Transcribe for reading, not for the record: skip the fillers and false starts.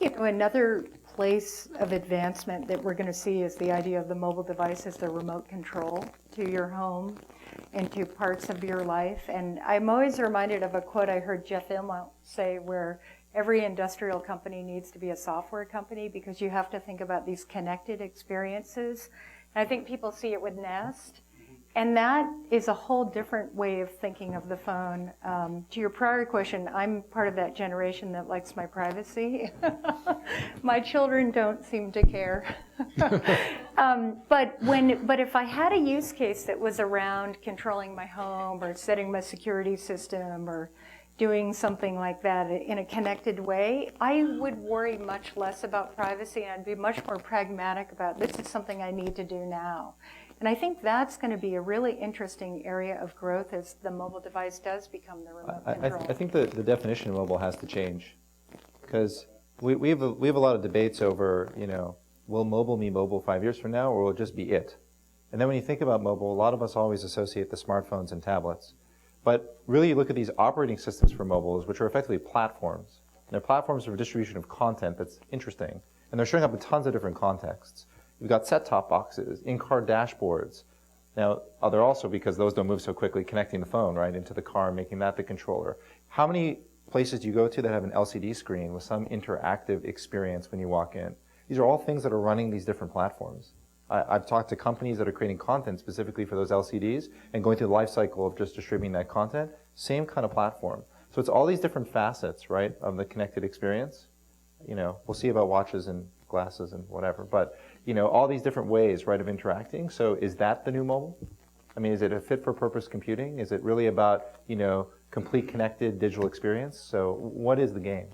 Another place of advancement that we're going to see is the idea of the mobile device as the remote control to your home and to parts of your life. And I'm always reminded of a quote I heard Jeff Immelt say, where every industrial company needs to be a software company because you have to think about these connected experiences. And I think people see it with Nest. And that is a whole different way of thinking of the phone. To your prior question, I'm part of that generation that likes my privacy. My children don't seem to care. But if I had a use case that was around controlling my home or setting my security system or doing something like that in a connected way, I would worry much less about privacy, and I'd be much more pragmatic about this is something I need to do now. And I think that's going to be a really interesting area of growth as the mobile device does become the remote control. I think the definition of mobile has to change, because we have a lot of debates over, will mobile be mobile 5 years from now, or will it just be it? And then when you think about mobile, a lot of us always associate the smartphones and tablets. But really, you look at these operating systems for mobiles, which are effectively platforms. And they're platforms for distribution of content that's interesting. And they're showing up in tons of different contexts. You've got set-top boxes, in-car dashboards. Now, they're also, because those don't move so quickly, connecting the phone right into the car, making that the controller. How many places do you go to that have an LCD screen with some interactive experience when you walk in? These are all things that are running these different platforms. I've talked to companies that are creating content specifically for those LCDs and going through the life cycle of just distributing that content. Same kind of platform. So it's all these different facets, right, of the connected experience. We'll see about watches and glasses and whatever, but all these different ways, right, of interacting. So is that the new mobile? I mean, is it a fit-for-purpose computing? Is it really about, complete connected digital experience? So what is the game?